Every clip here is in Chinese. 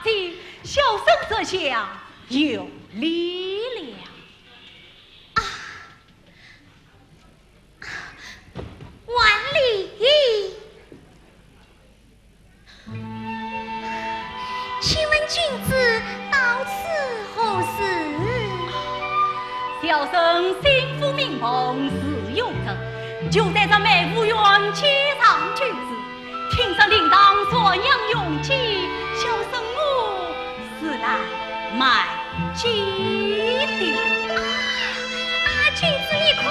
起，小声则响，有力量。万里，请问君子到此何事？小生心腹明梦是有真，就在这梅府院起唱曲子，听说铃铛说娘用起，小生我是来买鸡的。君子你看，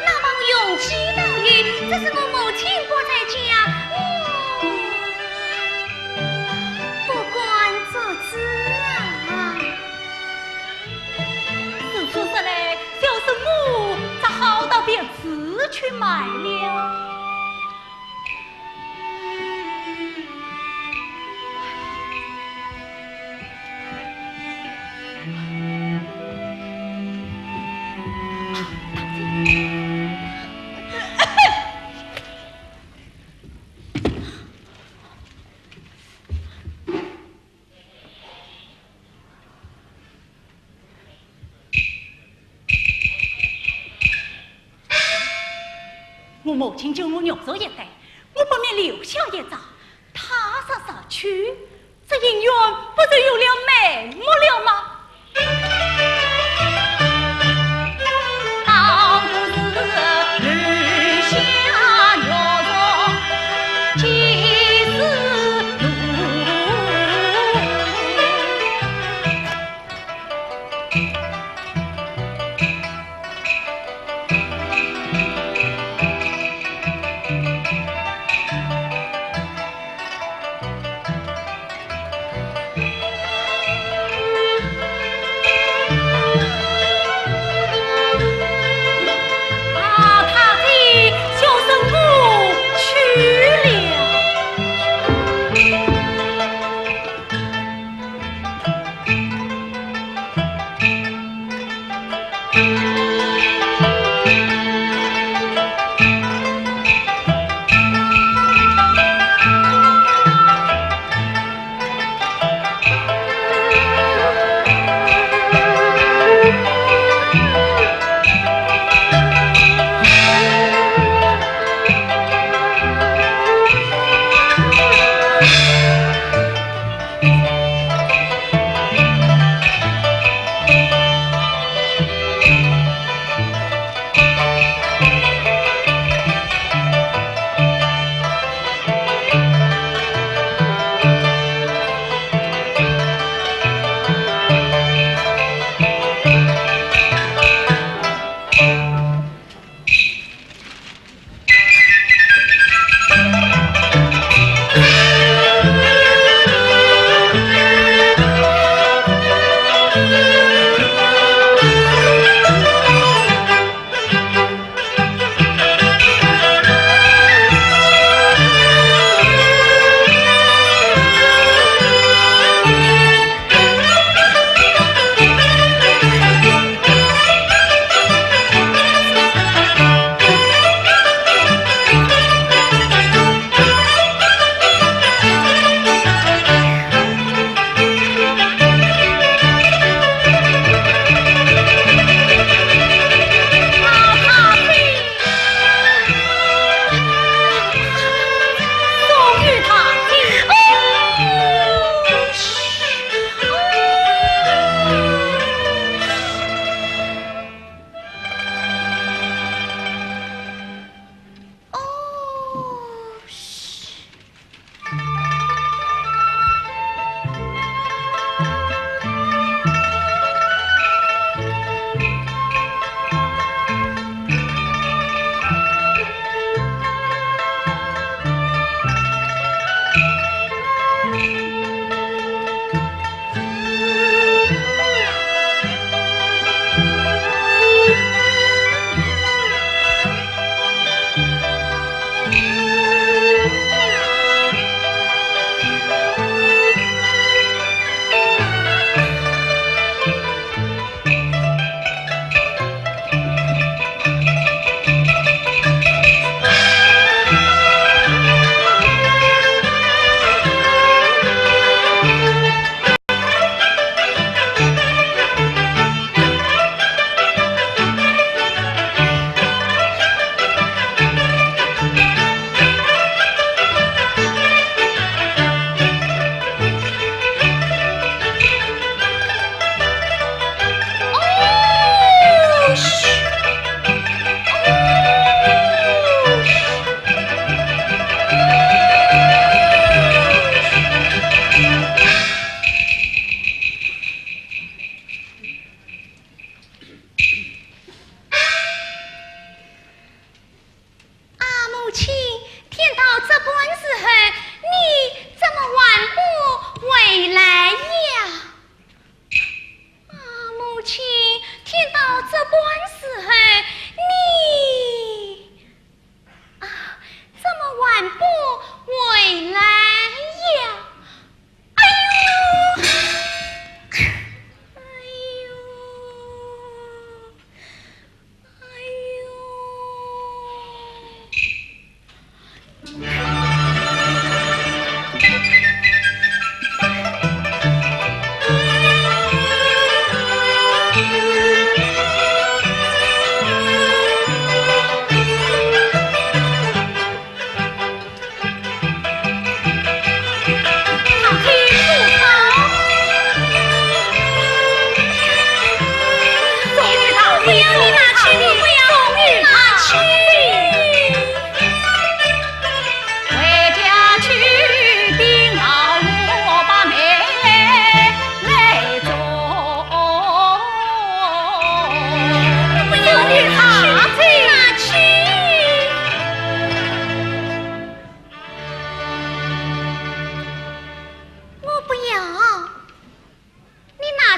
那么用鸡等于，这是我母亲不在家，不管做子啊。是说实来，小生我只好到别处去买了。我母亲就我肉肉一代，我不免留下一招，踏实实去，这姻缘不就有了眉目了吗？当时日下月中，几时路。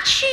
去呀？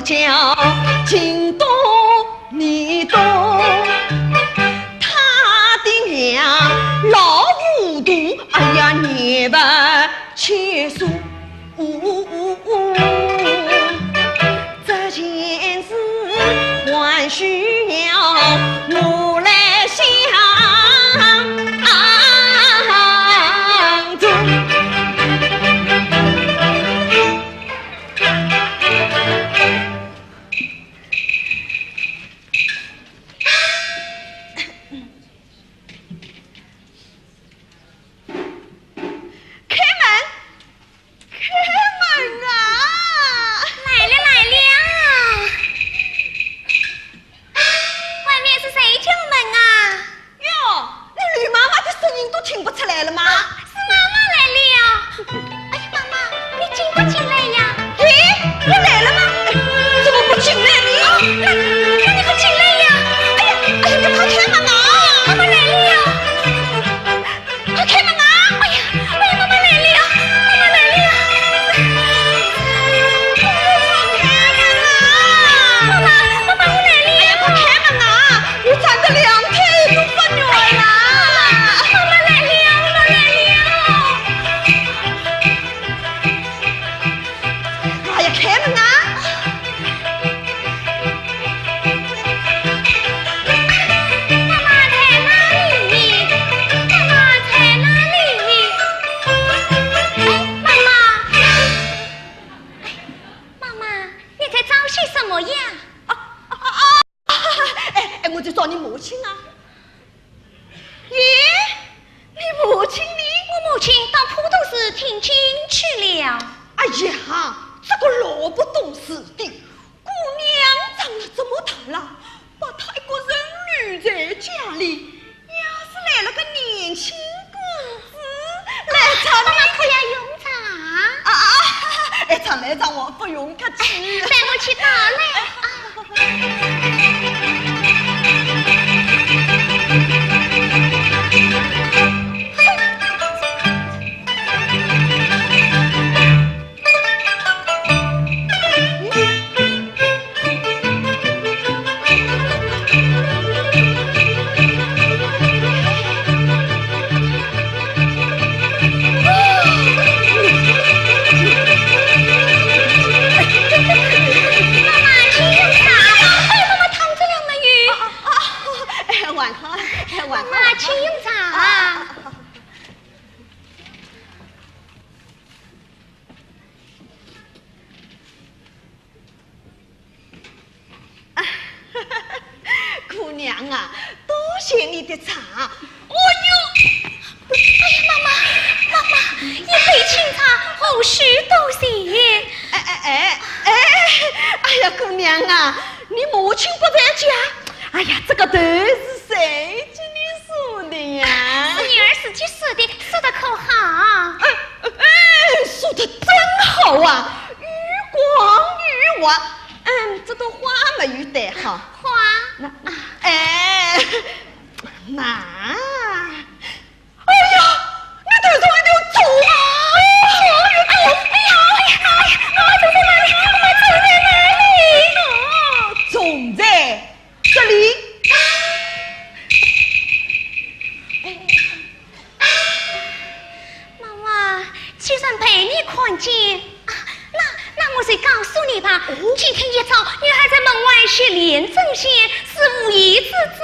叫惊动你懂，他的娘老糊涂，哎呀你不切数。这件事还需要我来想中。听不出来了吗？是妈妈来了。哎呀，妈妈，你进不进来呀？咦，我来了吗？怎么不进来呢？那你快进来呀！哎呀，你快开门啊！妈妈来了，快开门啊！哎呀，妈妈来了，妈妈来了。妈妈我来了。哎呀，快开门啊！我站着两天都发热了。开门啊！妈妈在哪里？妈妈在哪里？妈妈，你在找些什么呀？我在找你母亲啊！咦，你母亲呢？我母亲到普渡寺听经去了。哎呀！这个老不懂事的姑娘长得这么大了，把她一个人留在家里，要是来了个年轻公子来找妈妈可要用茶来尝来尝，我不用客气。带我去打来。娘啊，多谢你的茶。哎呀，妈妈，一杯清茶，后事多谢。哎呀，姑娘啊，你母亲不在家。哎呀，这个豆是谁给你说的呀？是女儿自己说的，说的可好？说的真好啊，鱼光鱼滑。这朵花没有得好。花？那，哎呀，你头上一条虫啊！走在哪里？种在这里。妈妈，既然被你看见，那我就告诉你吧。今天一早，女孩在门外学连针线，是无意之中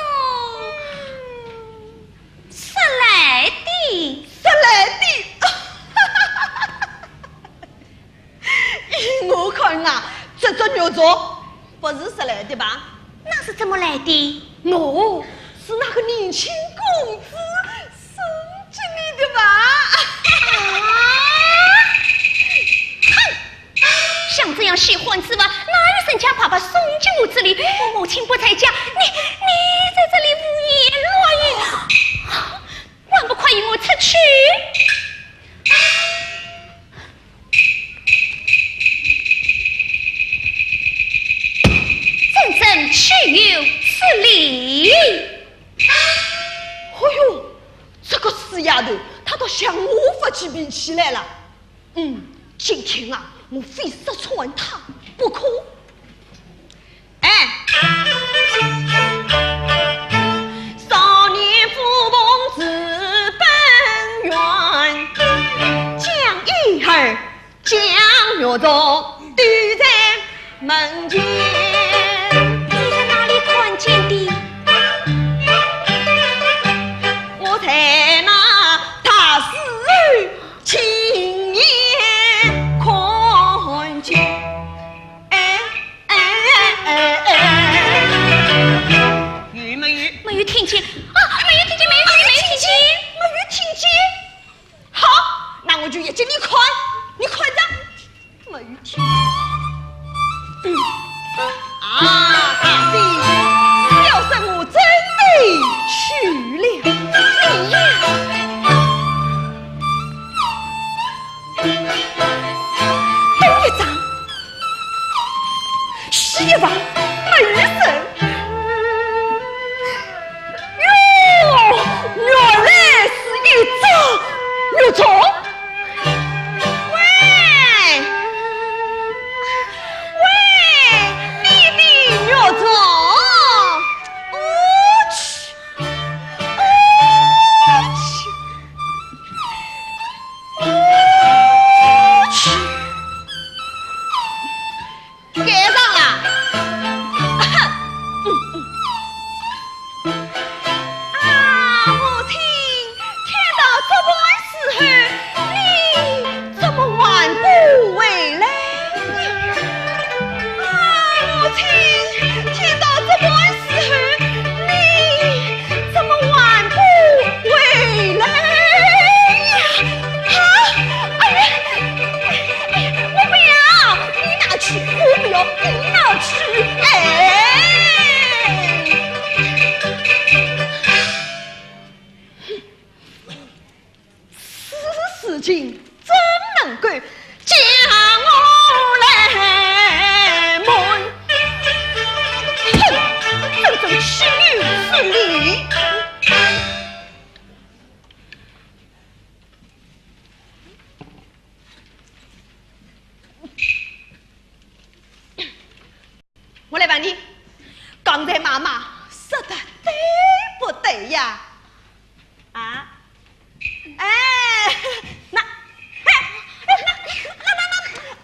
拾来的。我看啊，这肉粽不是拾来的吧？那是怎么来的？是那个年轻公子送给你的吧？像这样喜欢之吧，哪有人家爸爸送进我这里？我母亲不在家，你在这里胡言乱语，还不快与我出去？真岂有此理！这个死丫头，她都向我发起脾气来了。今天啊，我非杀穿她不可。少年富翁自本源，将一儿将肉粽丢在门前。你在哪里看见的？我在那大寺亲眼看见。没有听见啊！没有听见。好，那我就也给你看，你看着，没有听。大弟，要是我真的去了你呀，东一丈，西一望，没人。原来是一只肉粽。事情怎能够将我来瞒？真正岂有此理！我来问你，刚才妈妈说的对不对呀？啊？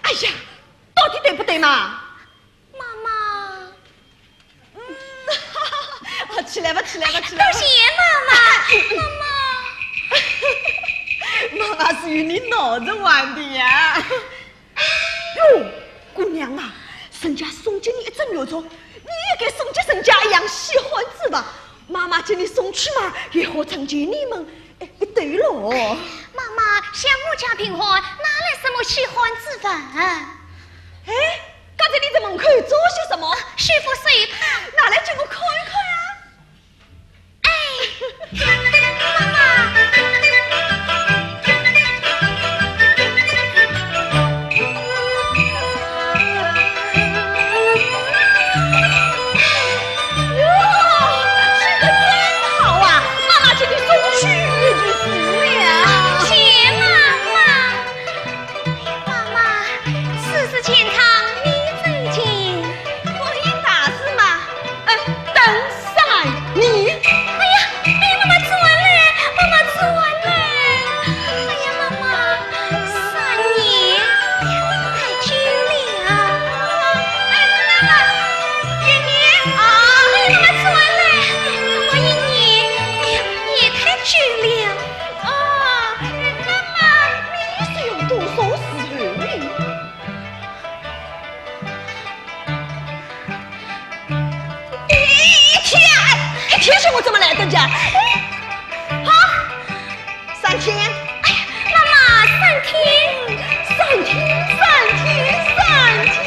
哎呀，到底对不对嘛？妈妈，起来吧，起来吧，起来吧！多谢妈妈，妈妈是与你闹着玩的呀。哟，姑娘啊，人家送给你一只牛肉，你也该送给人家一样喜欢子吧。妈妈叫你送去嘛，也好成全你们。哎，对了，妈妈，像我家平花，哪来什么喜欢子饭？哎，刚才你在门口做些什么？师傅随他，拿来给我看一看啊！哎，妈妈。我怎么来的家？好，3天。哎呀，妈妈，3天，3天，3天，3天。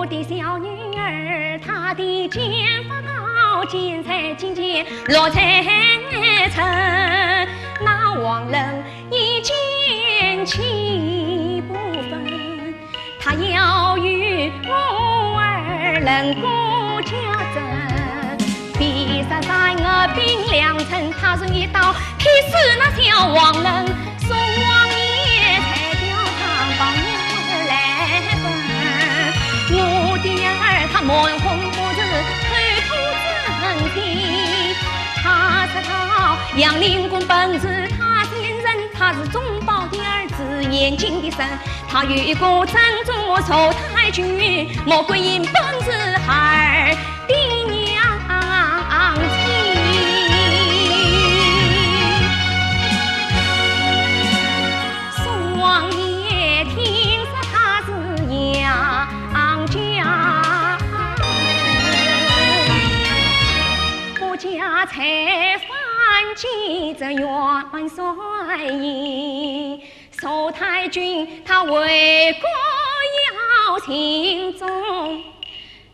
我的小女儿，她的剑法高，剑才精简，落在尘。那王人一剑起不分，他要与我儿能过交争。比赛在我兵良辰，他是一刀劈死那小王人，宋王爷才叫他帮我儿来分。我的儿他满红不子，头头正气，他是他杨凌公本子，他是人，他是忠保的儿子，严谨的神，他与过正宗受太君，魔鬼因本子孩儿的娘亲。宋王爷听说他是杨家，国家才犯记着元帅印，受太君他为国要尽忠，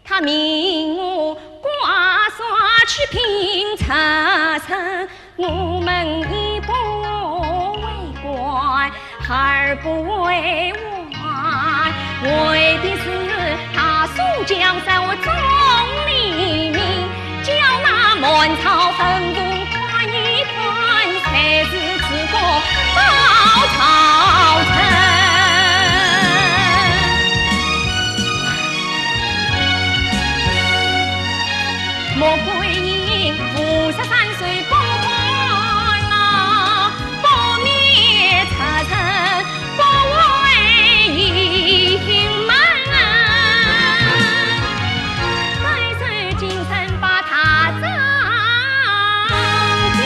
他命我挂刷去平城，我们一不为官，二不为王，为的是他宋江山我众黎民，叫那满朝风度夸一宽，才是此国报朝臣。魔鬼因53岁不还了，不灭车臣，不为隐瞒，再受精神把他葬尽。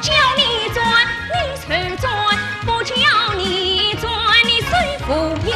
叫你转，你随转；不叫你转，你随服役。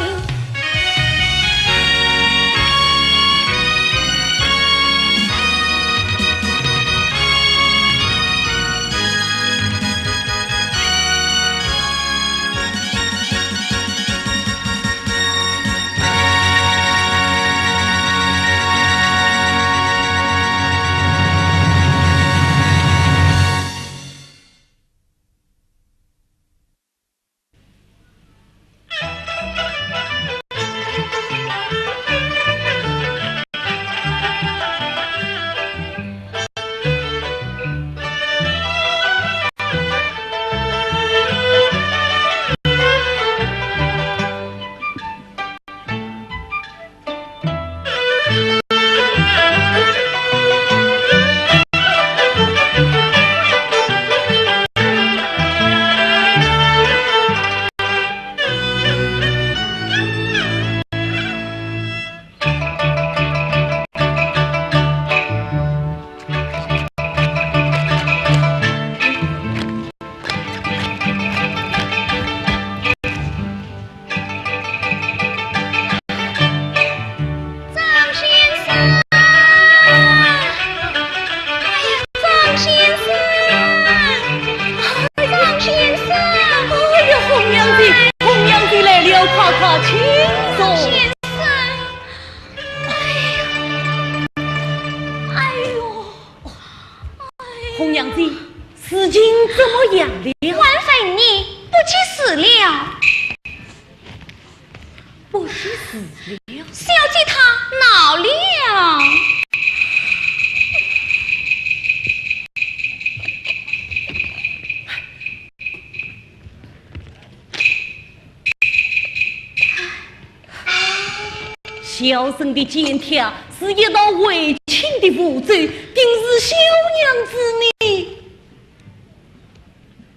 小生的剑帖是一道为亲的符咒，定是小娘子你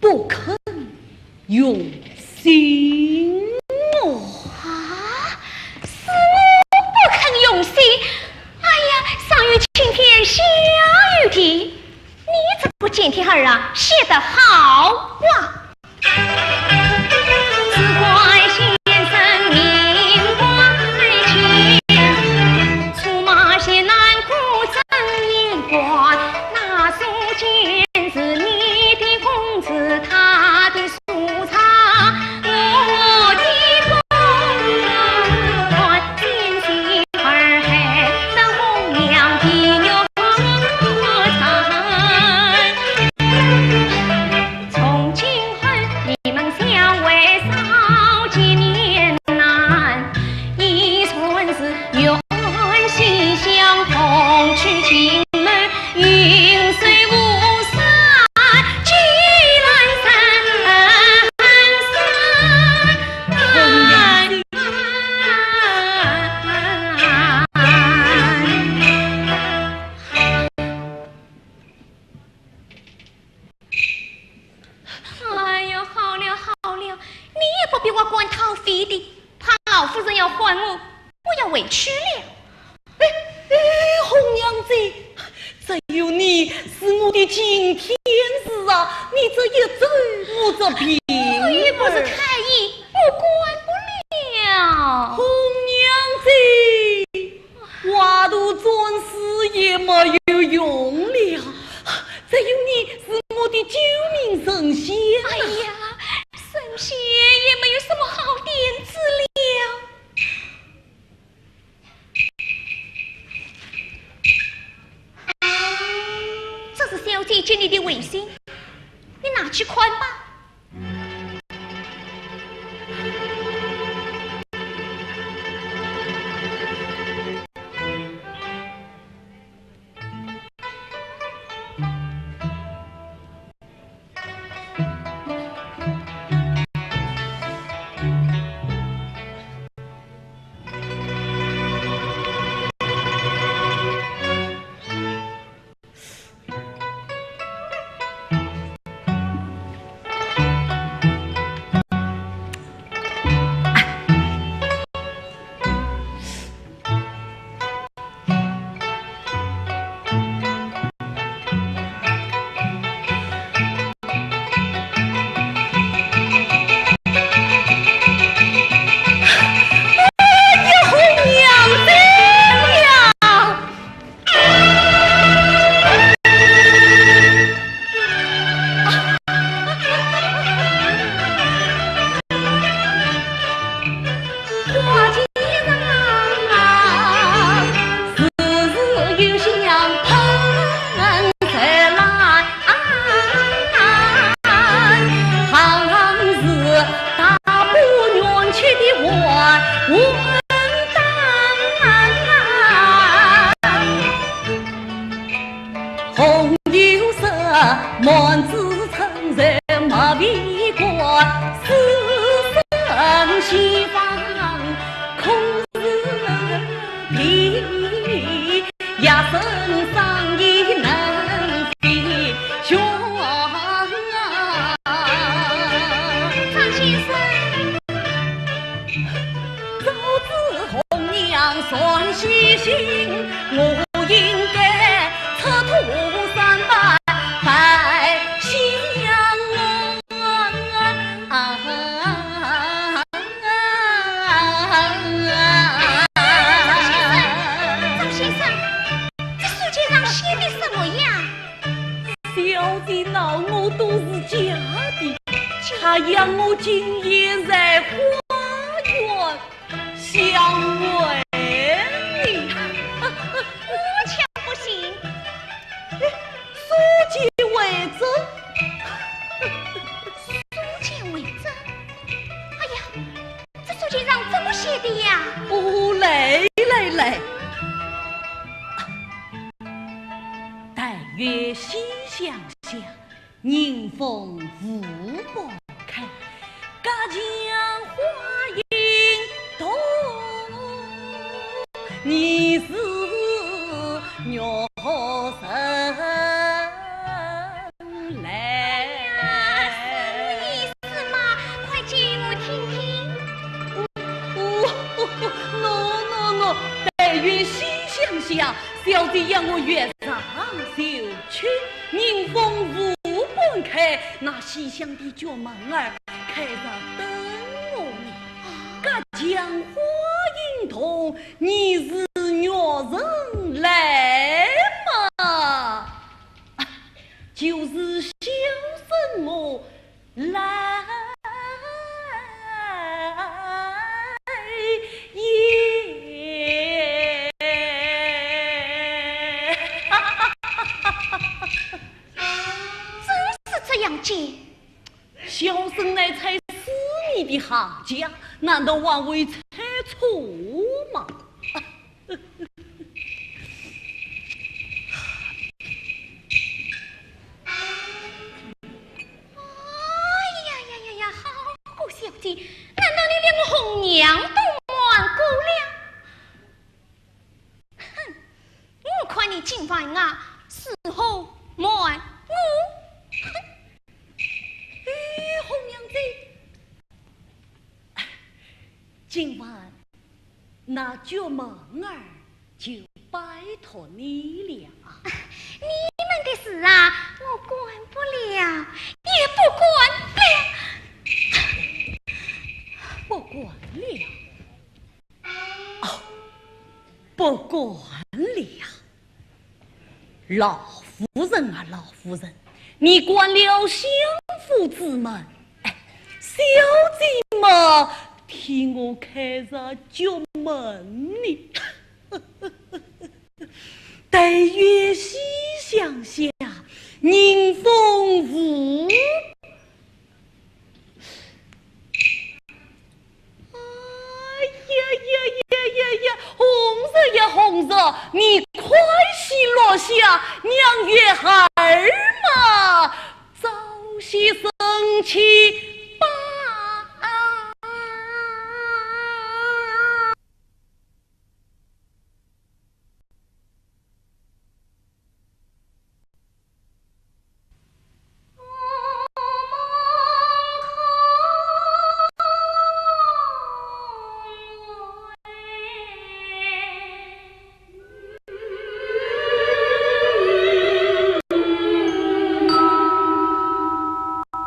不肯用心哦。啊，是我不肯用心。哎呀，上有晴天，下有地，你这个剑帖儿啊，写得好哇！只怪先生命怪轻，出马些难顾真眼光，那书简是你的公子，他的书藏我的公款，金星儿黑的红娘的牛残，从今后你们相为少见面难，一寸是愿心相同，去情门云水无山，聚来山哎呦，好了好了，你也不比我管讨费的，怕老夫人要还我，我要委屈了。红娘子，只有你是我的今天子啊！你这一走，我这病我又不是太医，我管不了。红娘子，话都转世也没有用了，只有你是我的救命神仙啊！哎呀，神仙也没有什么好点子了。这是小姐借你的围巾，你拿去宽吧。满纸尘人马为官，死生西方空是地，呀身上已能飞旋。张先生，早知红娘算细心，我应该出土三拜。拜相张先生，这书签上写的什么呀？小姐闹我都是假的，他让我今夜在花园相会你。我瞧不行。书记为证，书签为证。哎呀，这书签上怎么写的呀？哦，来，但愿心相向，迎风互不看，家乡花影动你是鸟神来？意思嘛，快借我听听。喏，但愿心想想，小弟让我月上绣去，迎风无半开，那西厢的角门儿开着等我呢。噶江花影动，你是鸟人来嘛？就是小生我来也。真是这样接。小生乃才私密的行家，难道还会猜错吗？好小姐，难道你连我红娘都瞒过了？哼，我看你今晚啊，事后瞒我。红娘子，今晚那角门儿就拜托你了。你们的事啊，我管不了，也不管了。不管了，哦，不管了，老夫人啊，老夫人，你管了相夫之门，哎，小姐嘛，替我开着角门呢。待月西厢下，迎风无。红色，你快些落下，娘月孩儿嘛，早些生气吧。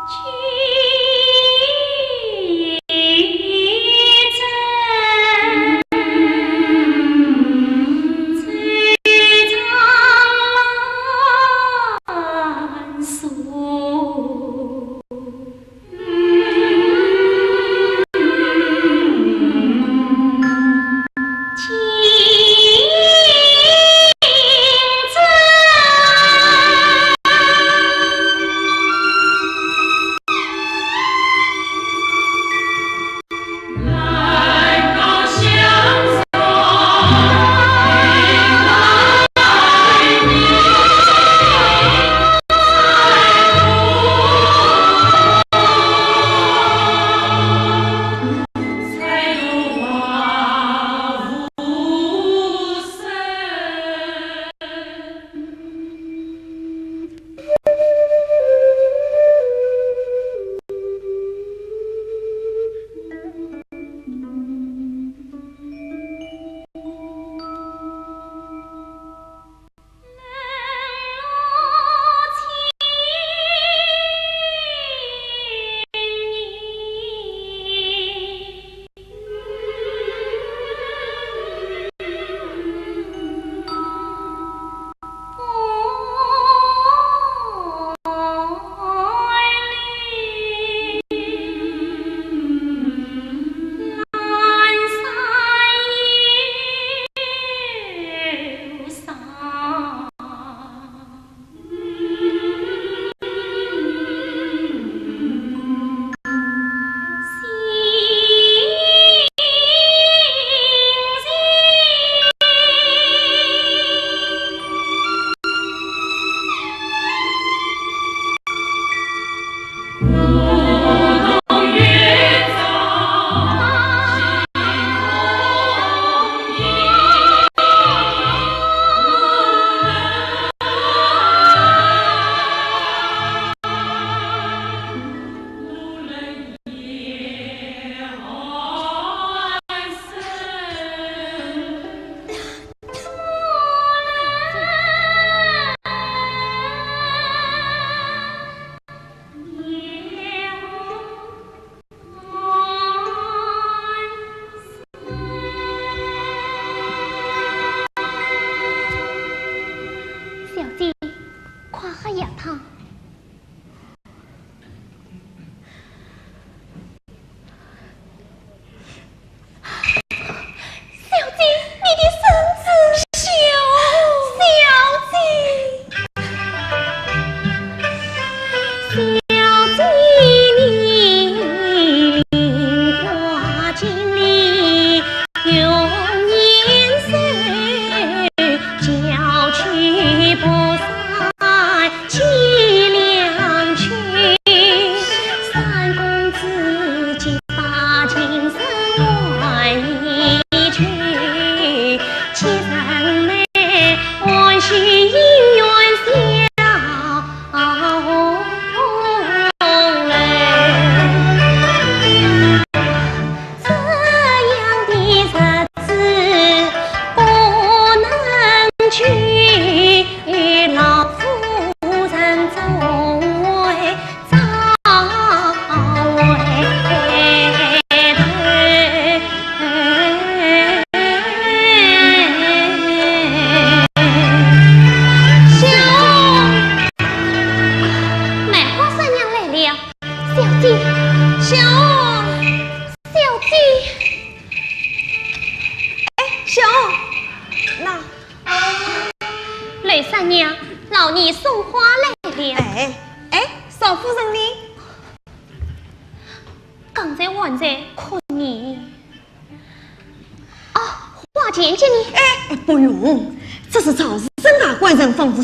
去。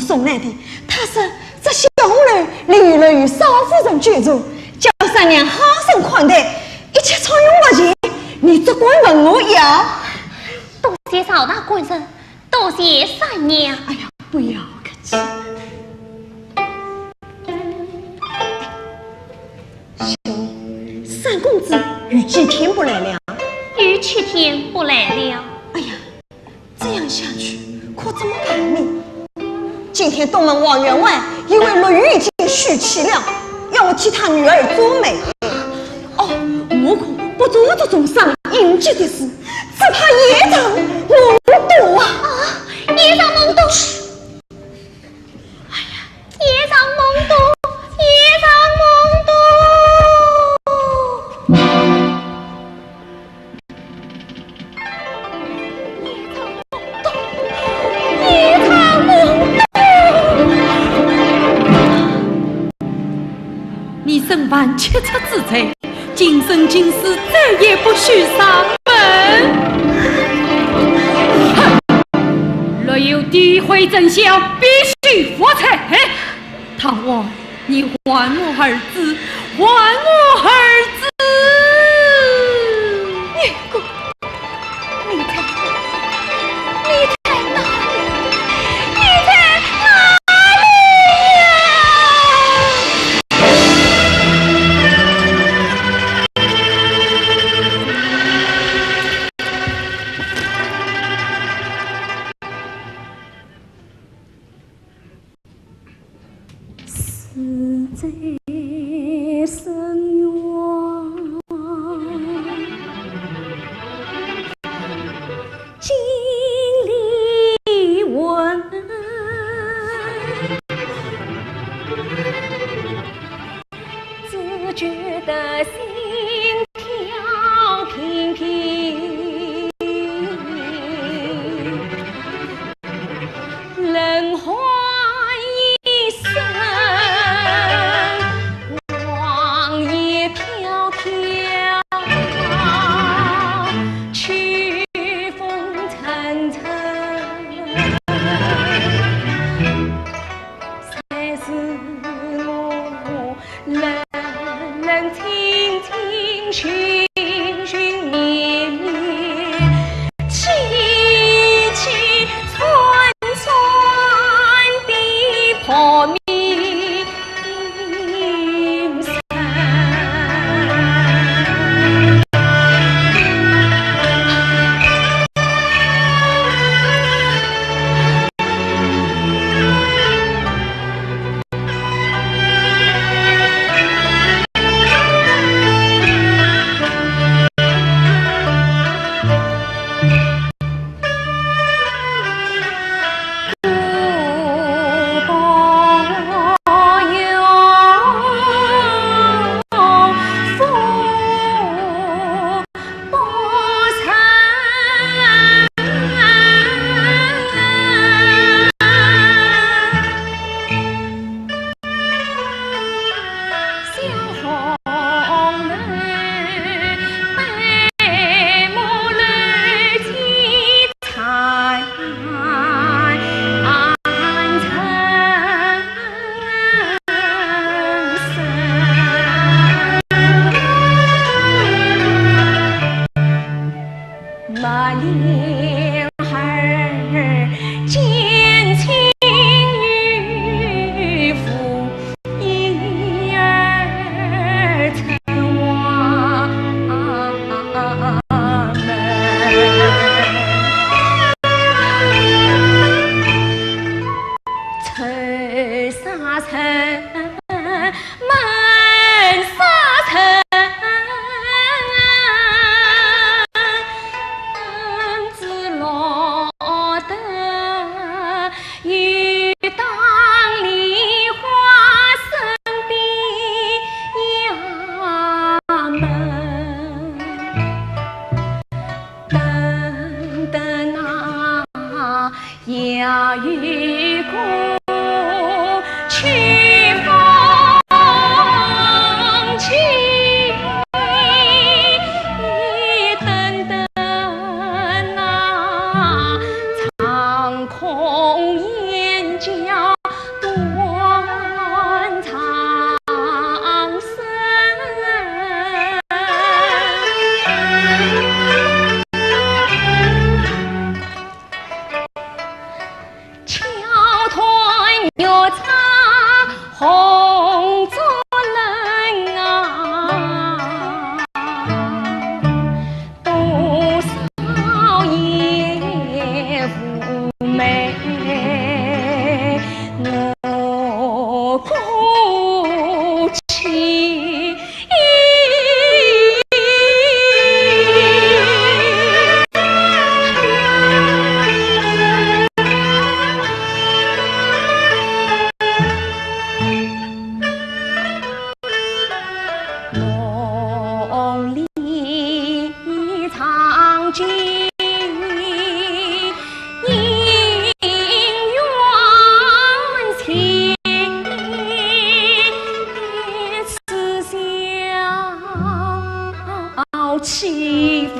送来的，他说这小人立了与少夫人居住，叫三娘好生款待，一切采用不尽，你只管问我要。多谢少大官人，多谢三娘。哎呀，不要客气。兄，三公子逾几天不来了？逾7天不来了。哎呀，这样下去可怎么办呢？今天东门王员外以为陆羽已经续妻了，要我替他女儿做媒。哦，我可不做这种伤应急的事，只怕业障蒙毒啊！业障蒙毒！哎呀，业障蒙毒，业障蒙毒！你身犯切杀之罪，今生今世再也不许上门。哼！若有诋毁真相，必须负责。唐王，你还我儿子，还我儿子！月公，你在哪里？你在哪里死在深渊，经历温，只觉得心跳频频，人欢一生。莲儿见情与父婴儿成娃们，春沙城门沙城。呀与公去风起，等等那长空燕叫断肠声。药茶红烛冷啊，多少夜妩媚我哭泣。梦里藏经姻缘情，此消起伏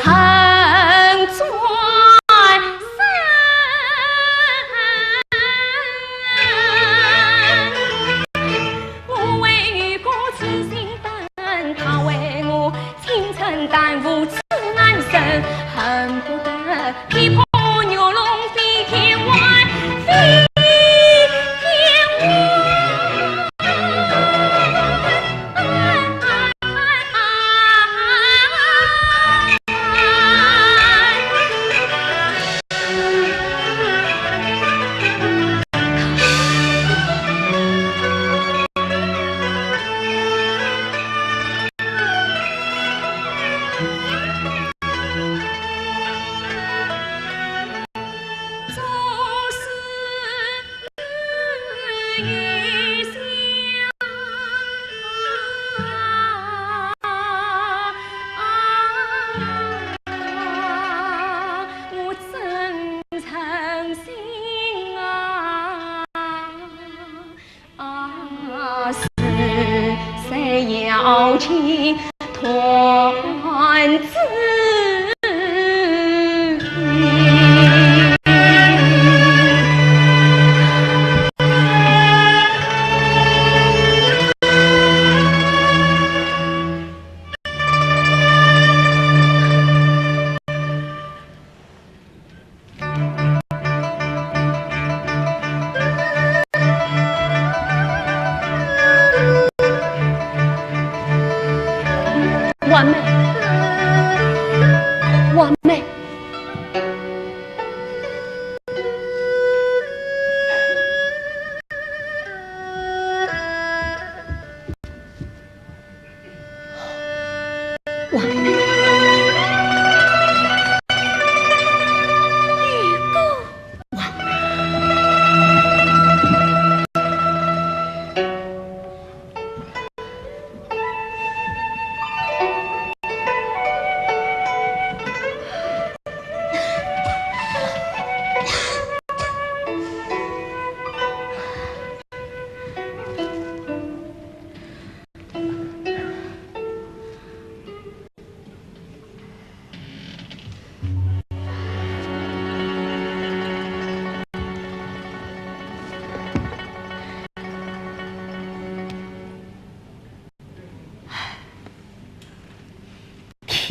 恨转身。我为国痴心等，他为我倾城耽误此安生，恨不得劈破牛笼飞天外，飞天外。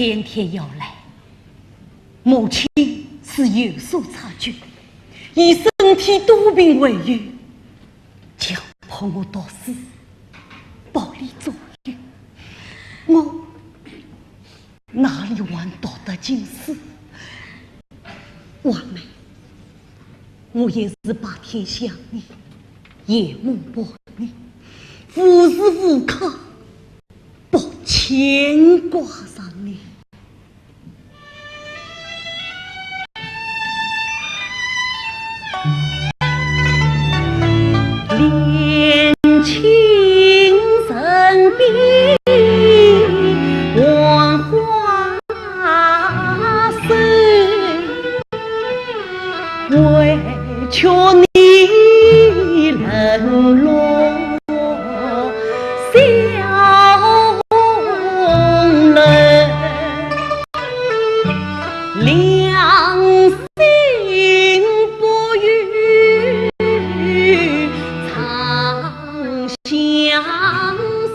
天天要来。母亲是有所察觉，以身体多病为由，强迫我读书，暴力作业。我哪里还读得进书？婉梅，我也是白天想你，夜梦抱你，无时无刻不牵挂上你。恋情深碧万花深，为求你冷落小人，两心不渝长相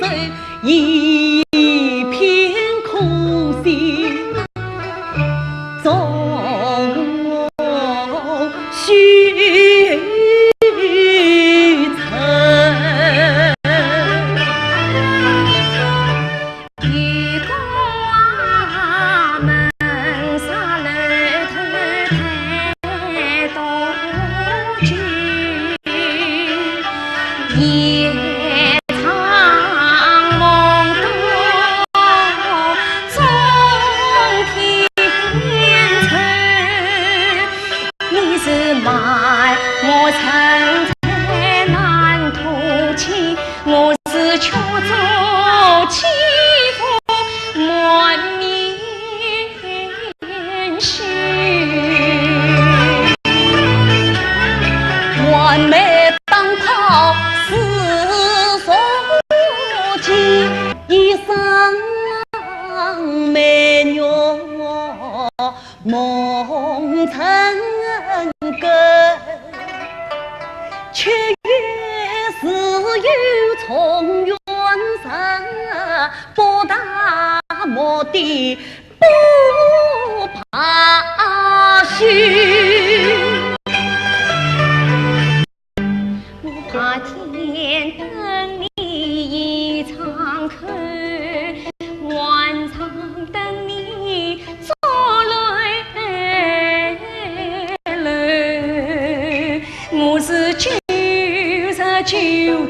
守，一片苦心终须成。一关门纱楼头太多酒，夜长梦多中天成。你是埋我成才难吐气，我是却做欺负万年心。完美当炮是所寄，一生美女梦成根，却越是有从缘深，不大目的不怕虚。怕天等你一场空，晚上等你坐泪我是99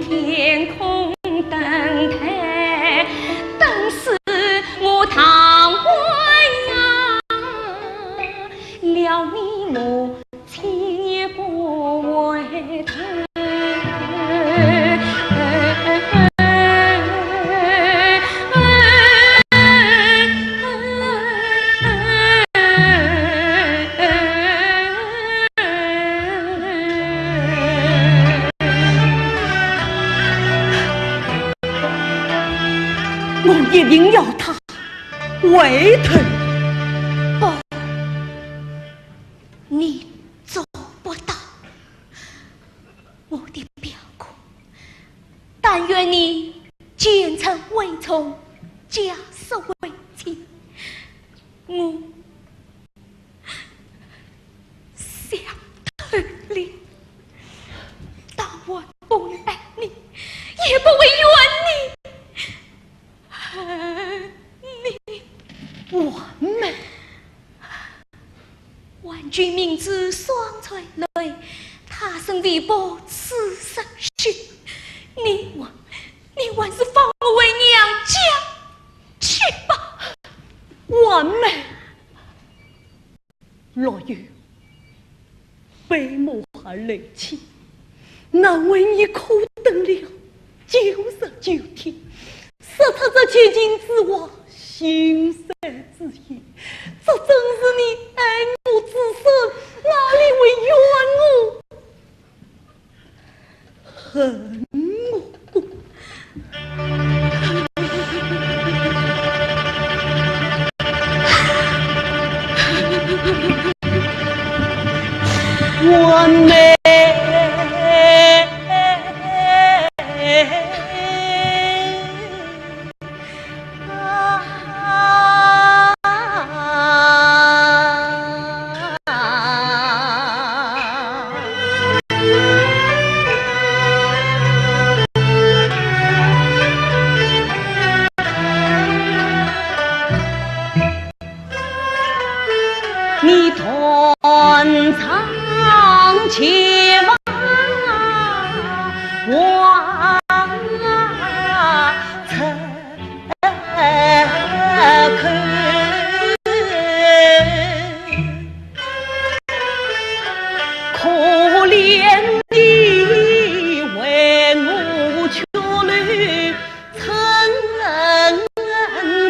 天空等待，等死我唐官呀，了你我千年不回头。我一定要他回头。不，你做不到，我的表哥。但愿你前程未从，家室未尽，我想透了。但我不会爱你，也不会怨你。你完美，万军明珠双垂泪，他生为报此生血。你还是放我为娘家去吧。完美，老爷，非母还泪泣，难为你苦等了99天。说他这千金之话，心塞之言，这真是你爱我之深，哪里会怨我恨我？完美。你断肠且望望成客，可怜你为我却泪曾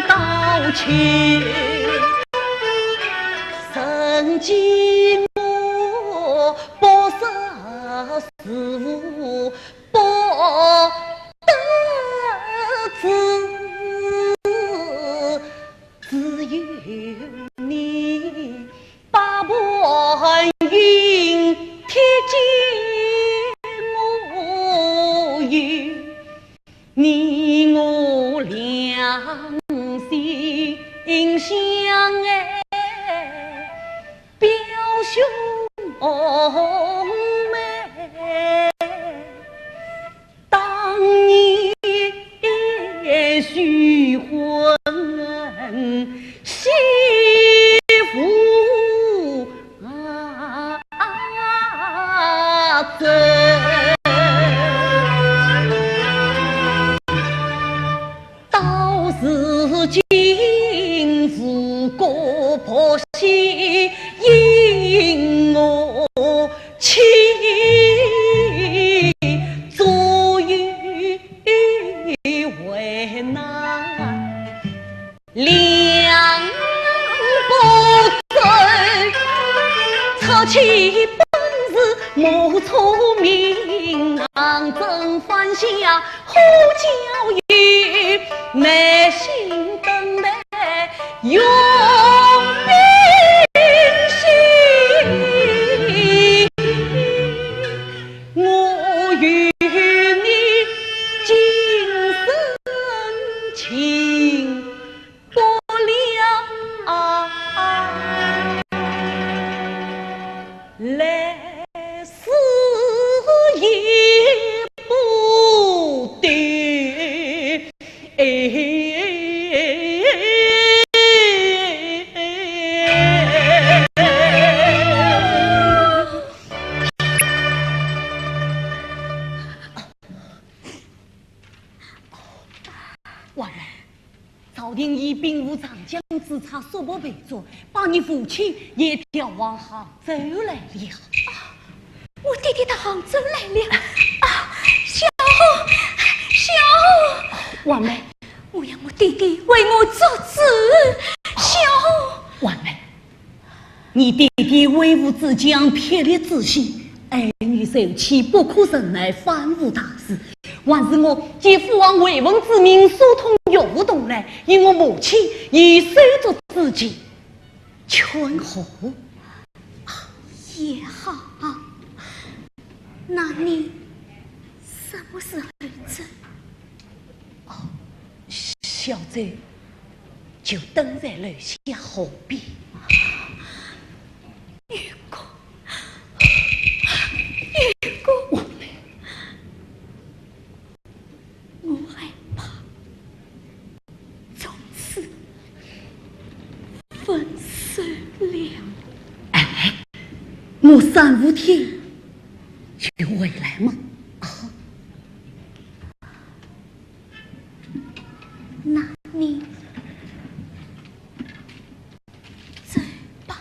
道歉，曾经我不识时务不得志，只有你把白云贴近我有，你我两心相爱，表兄妹。当年许婚，媳妇走。到如今如果婆媳因我妻足以为难，两不走，操起本事莫出名，昂正犯下好教育，内心等待永铭心。我与你今生情不了，来世也不得。完了，朝廷以兵无长江之差所不备作，把你父亲也调往杭州来了。我弟弟到杭州来了啊！小红，小红，婉梅，我要我弟弟为我做主。小红，婉梅，你弟弟为吾之将，撇列之心，儿女受气，不可忍耐，反无大事。还是我借父王为王之命，疏通诱动来，因我母亲已守着自己，劝和也好。那你什么时候走？小周就等在楼下后边。如果我害怕从此分手了。哎，我3-5天就回来吗？那你走吧。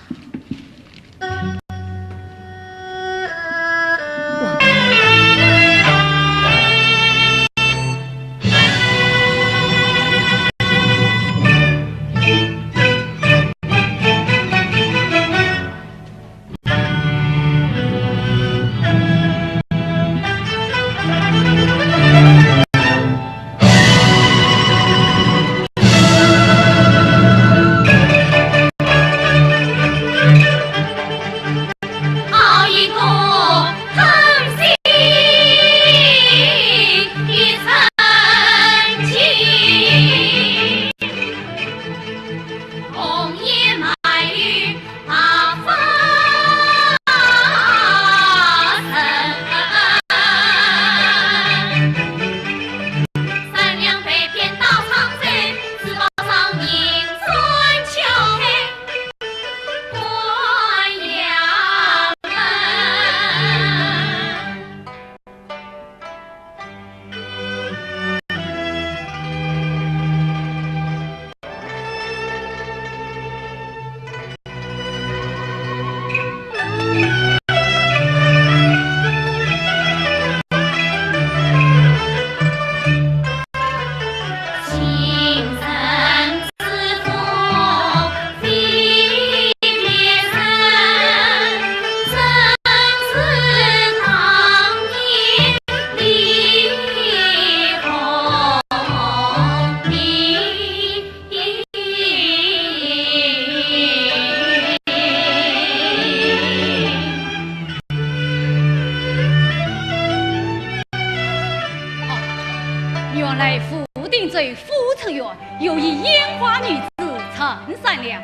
岁夫成员有一烟花女子陈善良，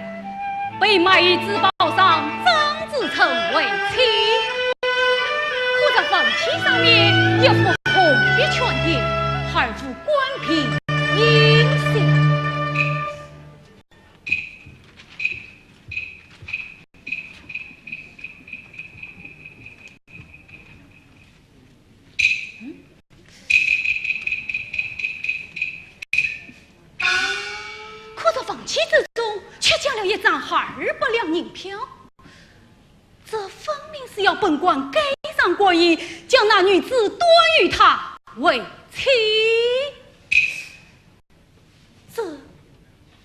被卖于纸报上张子成为妻。可在坟契上面一幅红的全碟，还附官凭阴性。可在房契之中却加了一张200两银票，这分明是要本官给上国义，将那女子端于他为妻。这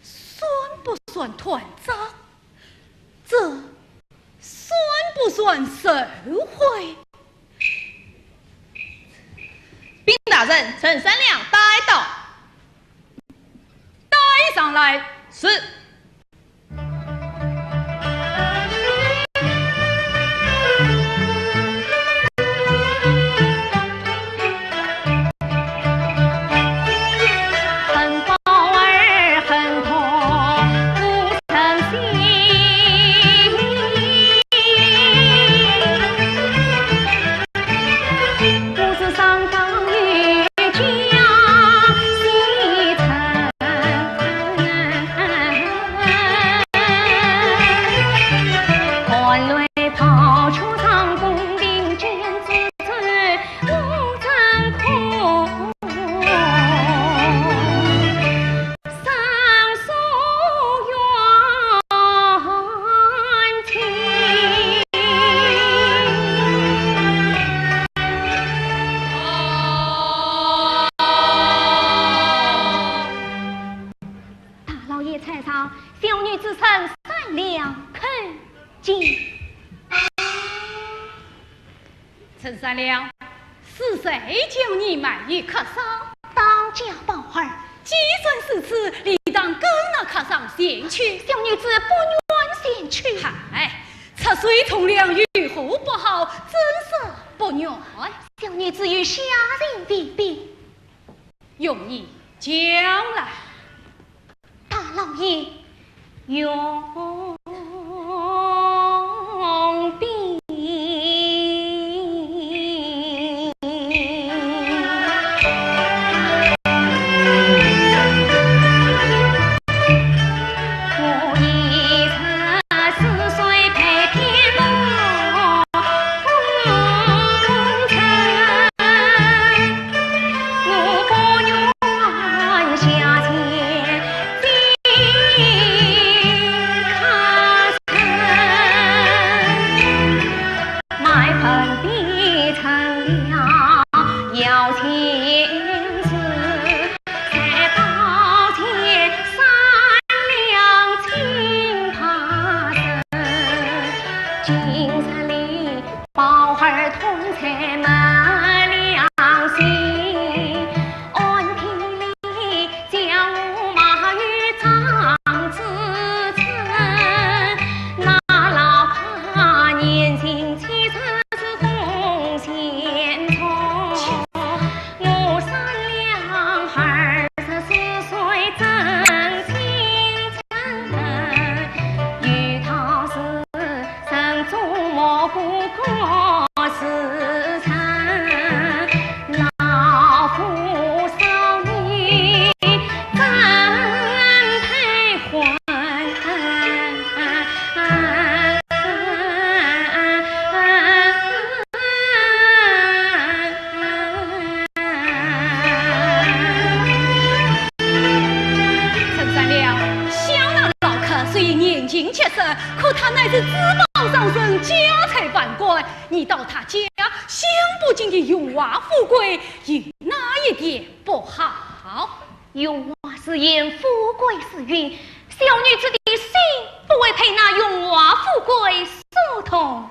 算不算团章？这算不算受贿？禀大人，陈三两带到。带上来。是。陈三两，是谁将你卖于客商？当家宝儿，既然是此，理当跟那客商前去。小女子不愿前去。嗨，吃水同粮，与户不好，真是不愿。小女子与下人为别，用意将来。大老爷，用笔。可他乃是自保上身，家财万贯，你到他家享不尽的荣华富贵，有哪一点不好？荣华是言，富贵是云，小女子的心不会陪那荣华富贵所同。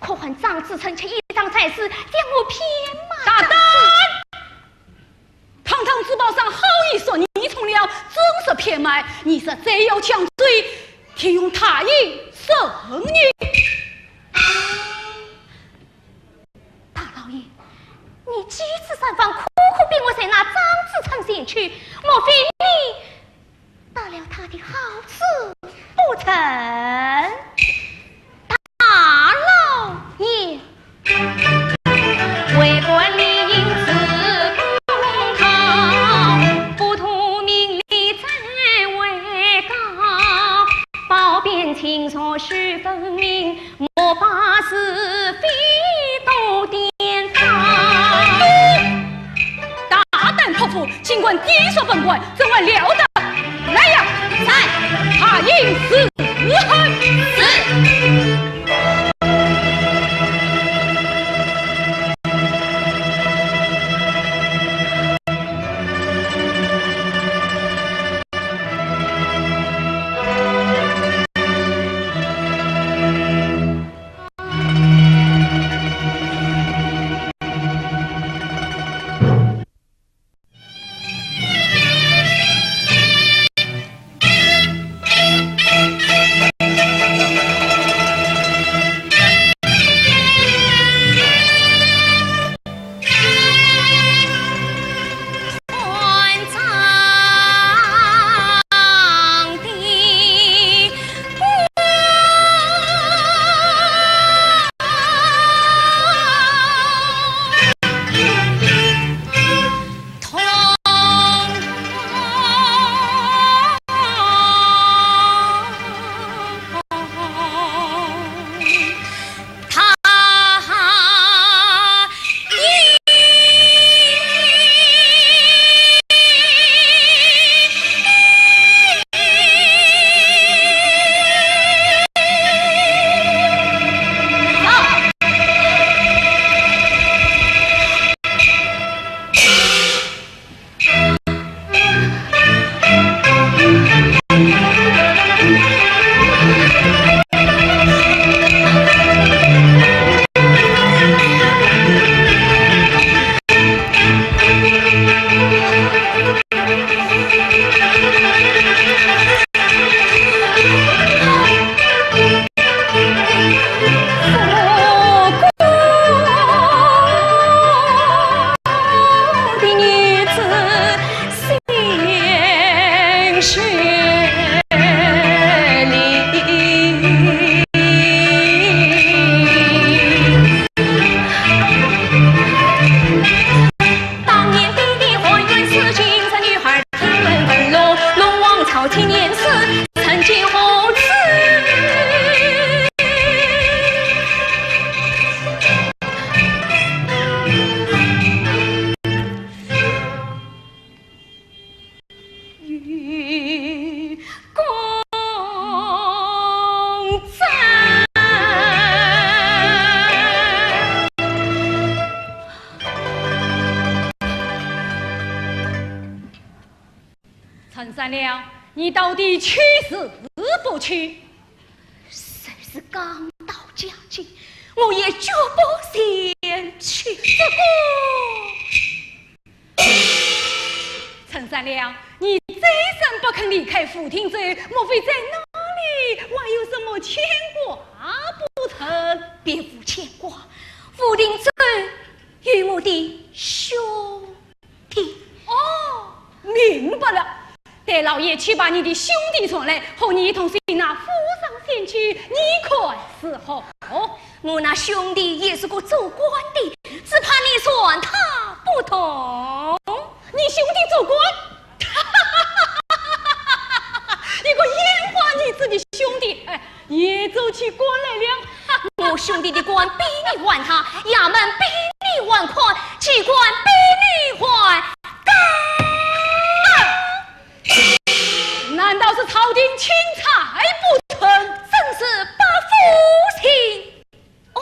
可恨张子成却一张才是将我骗马。大胆！堂堂自保上好意说你从了，真是骗卖！你是贼要强追，替用他意胜女。大老爷，你几次三番苦苦逼我在那张子成点去，莫非你得了他的好处不成？大老爷，为官理应是公道，不图名利再为高，褒贬清楚须分明，莫把是非都颠倒。大胆泼妇，尽管低说本官，怎会了得？来呀，在他应死恨死。陈三娘，你到底去是不去？谁是刚到家境，我也绝不先去。陈三娘，你这身不肯离开府厅者，莫非在哪里还有什么牵挂不成？别无牵挂，府厅者与我的兄弟。哦，明白了。待老爷去把你的兄弟传来，和你一同随那府上前去，你看是何？我那兄弟也是个做官的，只怕你算他不同。你兄弟做官？你个烟花女子的兄弟，也走起官来了。我兄弟的官比你还大，衙门比你还宽，机关比你还高。难道是朝廷钦差不成？真是把父亲。哦，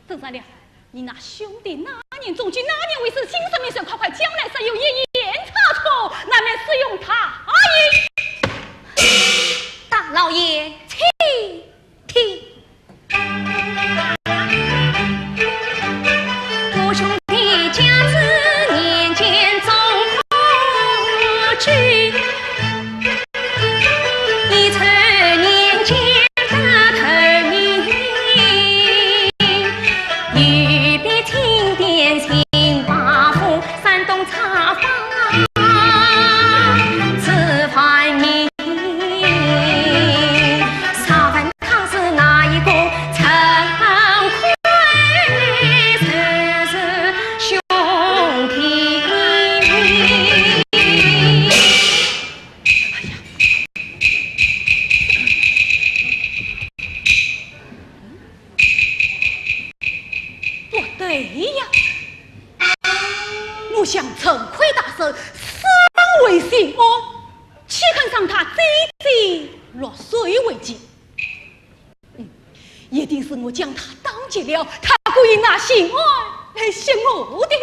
郑三娘，你那兄弟哪年中举，哪年为是，新生名声快快，将来稍有一言差错，难免使用他意。大老爷，请听。我兄弟家子年间总可去，一成年间的头名，预备清点请把将他追落水为止。一定是我将他当劫了，他故意拿心爱来陷我的。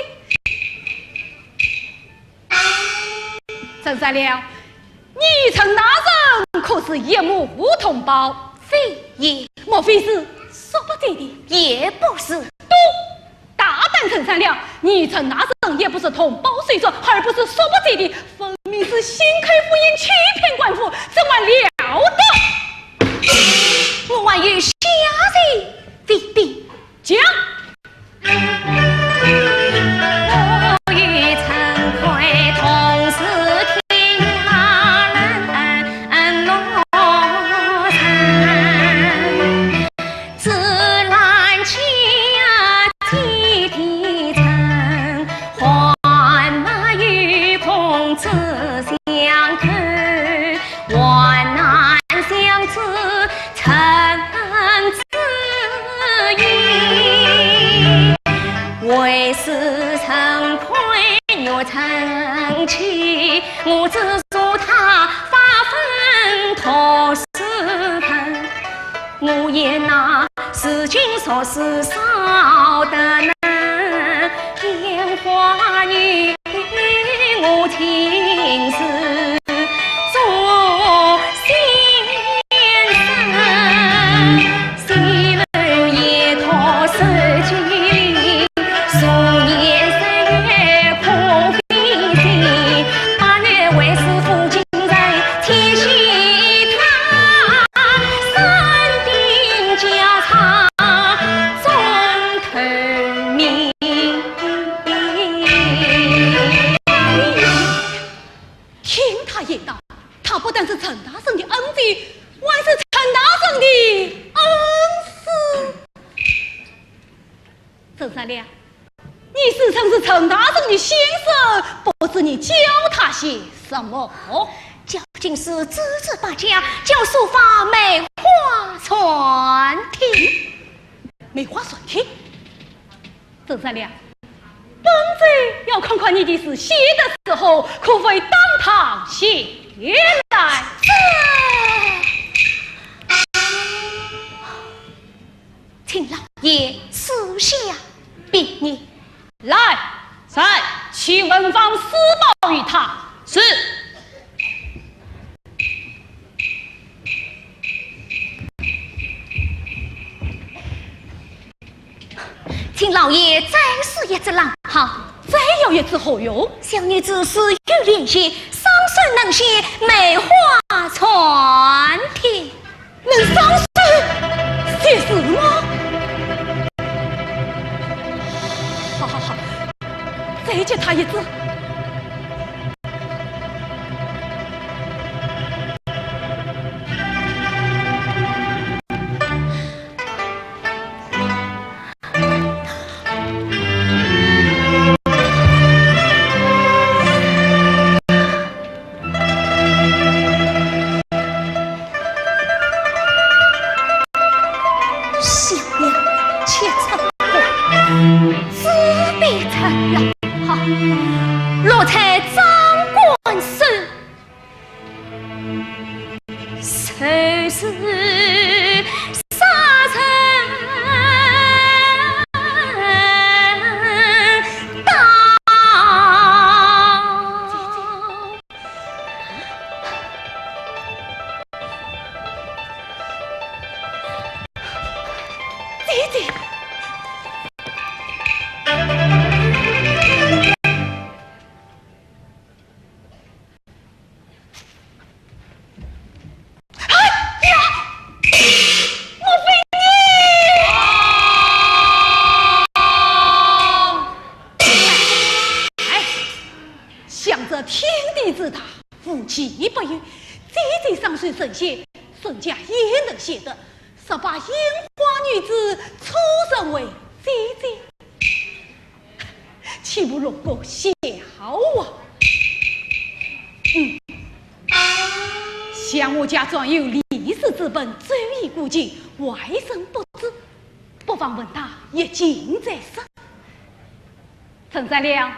陈三了，你曾那人可是一母同胞？非也，莫非是说不对的？也不是。都大胆陈三了，你曾那人也不是同胞虽说，而不是说不对的，分明是新开福音欺骗官府，怎么了得？我万与下人为比，讲。我与陈奎同是天涯人落山，自然家地地城，还马与孔子相看，万难相知陈子义，为是陈奎若陈妻，我只祝他发奋托世恨，我也拿是君所是少的能，烟花雨我听是做先生，西门也可是几数年3月苦悲心，8月为师父亲在天喜堂，三定家常总头名。听他言道，他不但是陈大圣的恩子，还是陈大圣的恩师。陈三了，你自称是陈大圣的先生，不知你教他些什么？究竟是资质百家，教书法梅花传听。梅花传听。陈三了，本贼要看看你的诗写的时候，可否当堂写来？请老爷私下禀你。来，在去文房私报于他。是。请老爷再试一只狼好，再有一次何用？小女子是有联系，桑葚能写梅花传听。能桑葚写诗吗？好好好，再借他一支。若才张官司，谁是杀人刀？姐姐。天地之大，夫妻不渝。姐姐上水神仙，孙家也能写得，18烟花女子出身为姐姐，岂不落个笑话？像我家专有历史之本，周易古籍，外人不知，不妨问他一经在身。陈三良。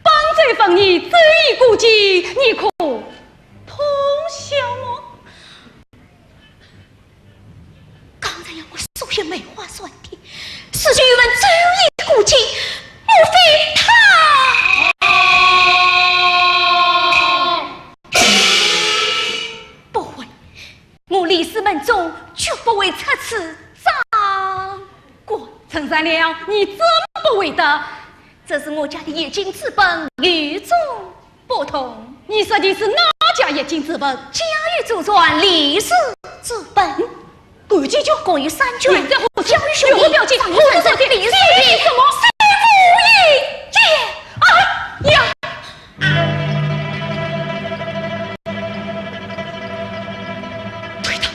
帮罪分你周易古籍，你可托些梅花酸甜，事情原本只有一股劲，莫非他？不会，我李氏门中绝不会出此脏过。陈三娘，你怎么不会的？这是我家的冶金之本，与众不同。你说的是哪家冶金之本？家喻祖传，李氏之本。赶紧就共有3卷，对，这教育学表记，或者说的李氏的什么师傅一见？哎呀！对的，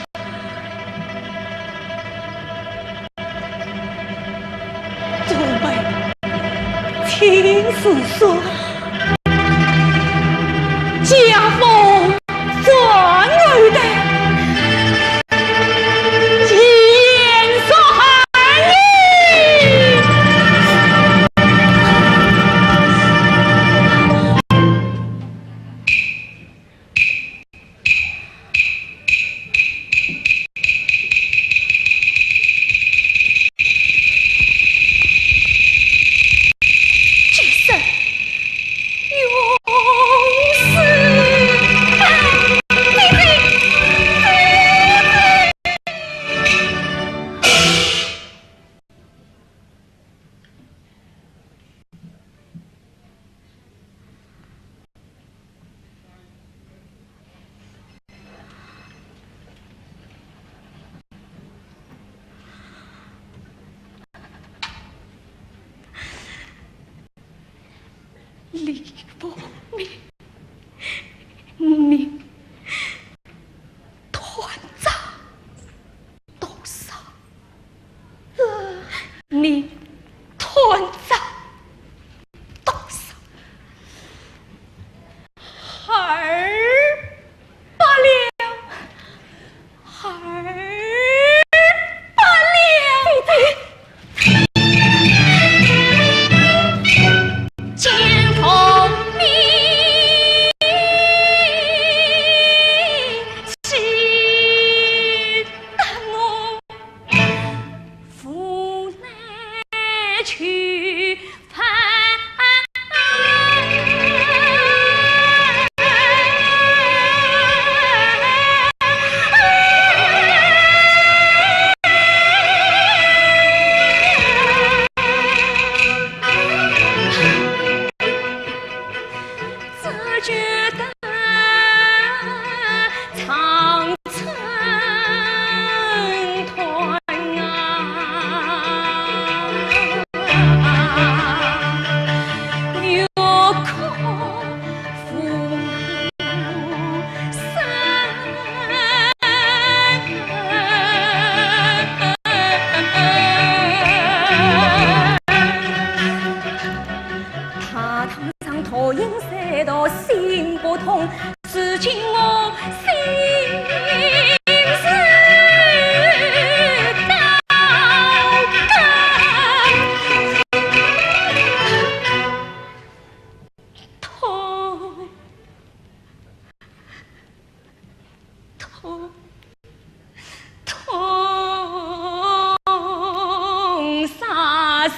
准备听师说，家风转儿的。李不明，你团长多少？你团长多少？200两，200两。见风明，只等我府内去盼。只觉得长城团有空负山，他堂上托银塞到心不痛，事情我心事痛杀身。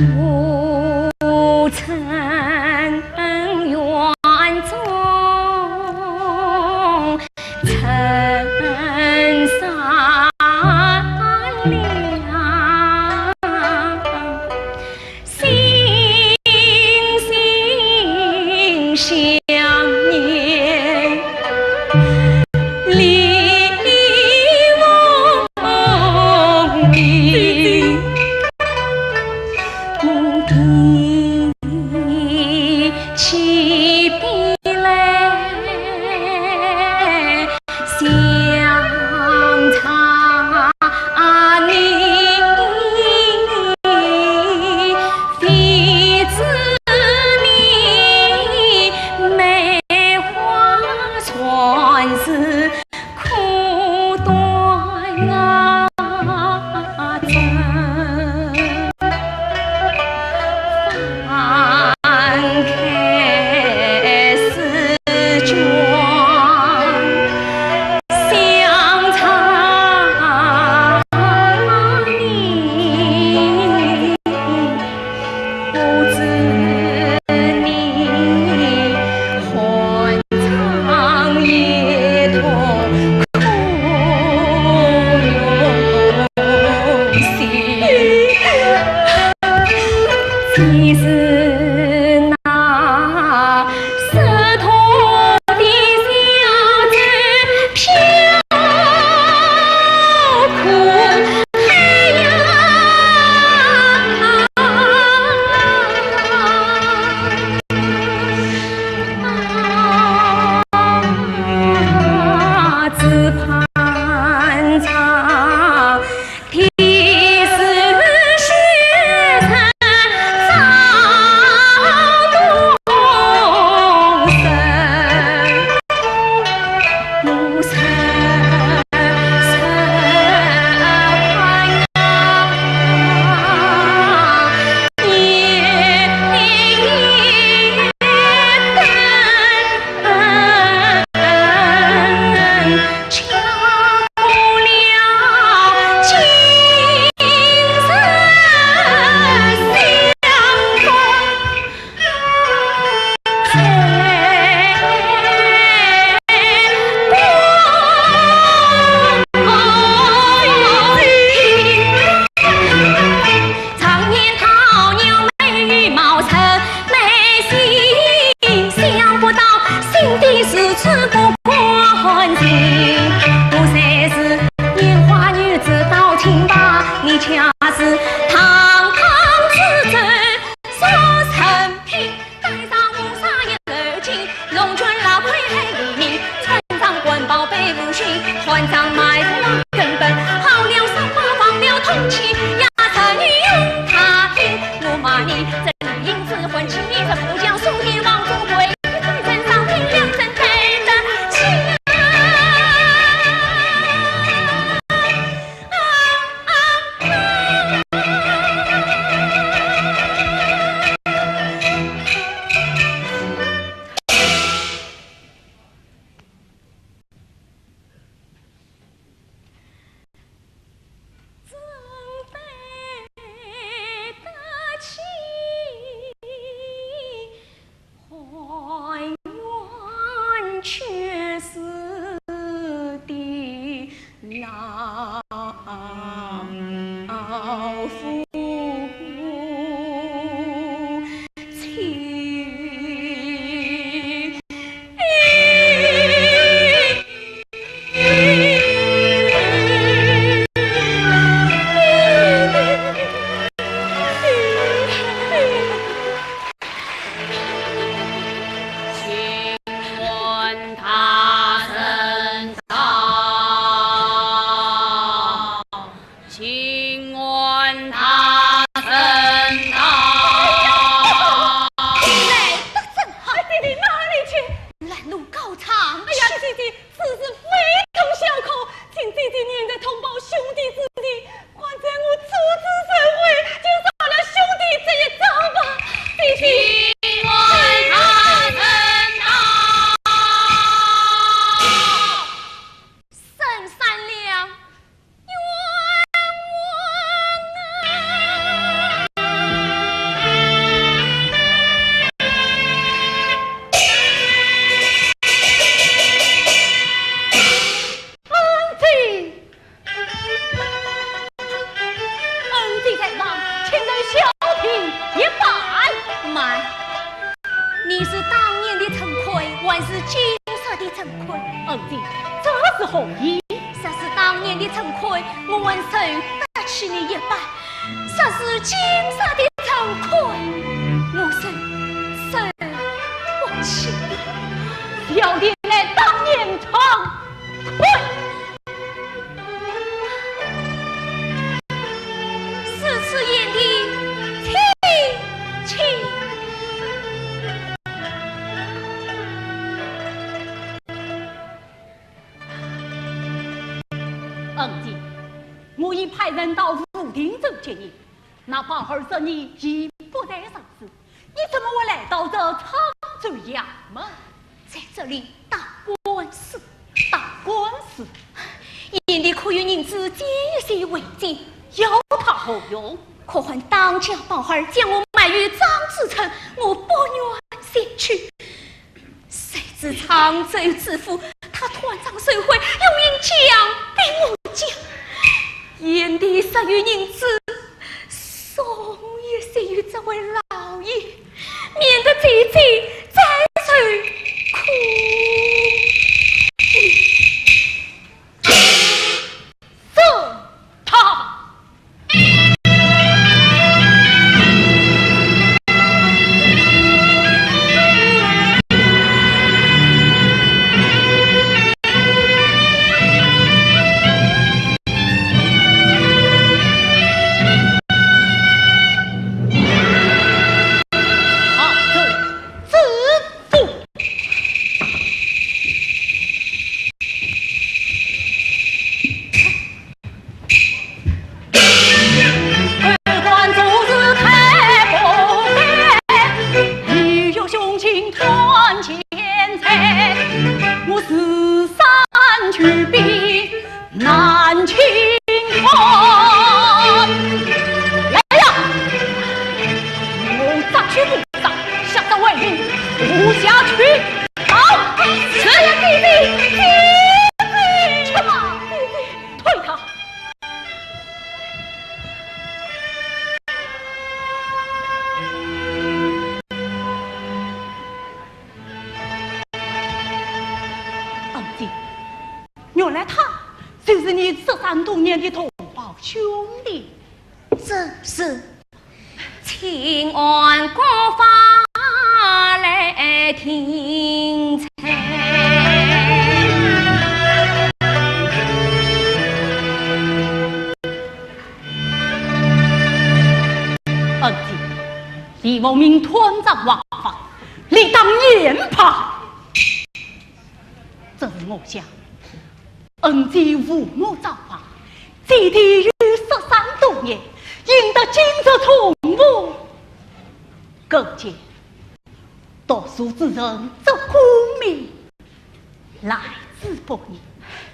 孤城远踪，尘沙凉，心心相念，泪蒙蒙。起笔来，相差你，妃子你，梅花传世苦短啊针。你是那石头的小子飘苦海洋，只盼长的是雪山。恰是堂堂之正，说成品，带上乌纱也热情，龙泉老魁黑黎明，村长官报被不寻，团长埋伏根本，好了伤疤忘了同情，压城女用他听，我骂你真因此混起你这不将数天王富贵，在身上凭良辰配得起。真对得起会，我闻声得起你一拜，实是今生的惭愧，我身不起了。小弟来当年长愧。是此言的亲亲。恩姐，我已派人到福鼎州接你，那宝儿说你已不在上世，你怎么会来到这沧州衙门？在这里打官司，打官司，言的可与人子见谁为证？要他何用？可恨当家宝儿将我卖于张子成，我不愿先去。谁知沧州知府他团长受贿，又因将逼我讲，言的实与人子，送也是与这位老爷，免得姐姐再受苦。是他。原来他就是你13多年的同胞兄弟。这是请按国法来听裁。恩姐，李某明团长王法，理当严判。这是我想。恩姐父母造化，姐弟于13多年，赢得今日宠物。各界读书之人则功名来之不易，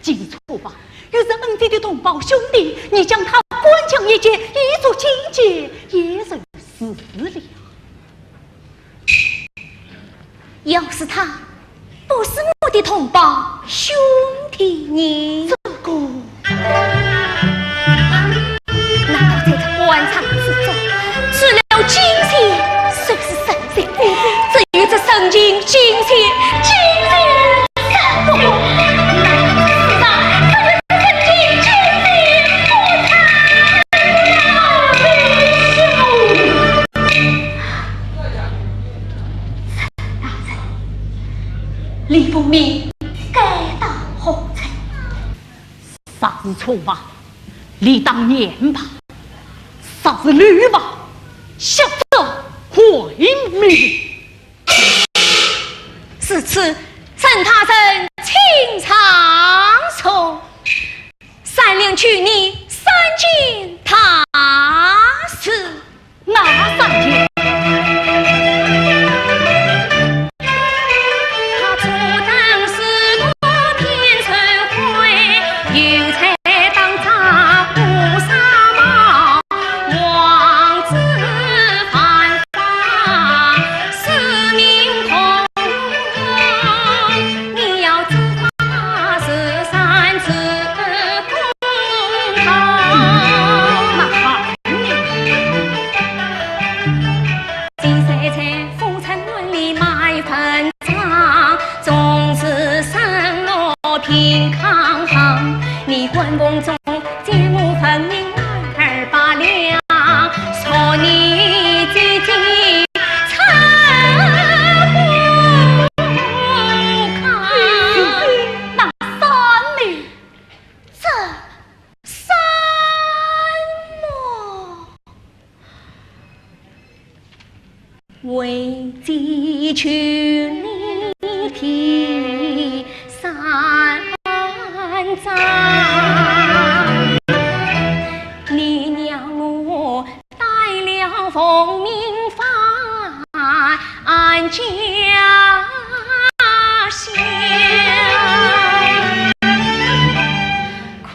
记错吧。于是恩姐的同胞兄弟，你将他官降一阶，一足境界，也是死了。要是他不是我的同胞兄弟，你这个难道在这官场之中，除了金钱，谁是神仙？至于这圣经金钱，三不李不明该当红尘，啥是错吧？理当严吧？啥是律吧？下则毁灭。是此陈他人情长寿，3两去你3件他事，哪3件？为己去替三载，你娘我带了奉命返家乡，苦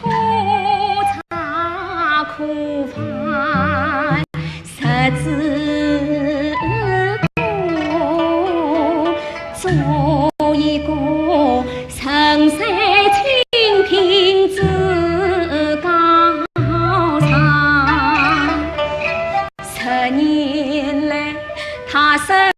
茶苦饭十字苦，做一个神山清贫之高尚，10年来他生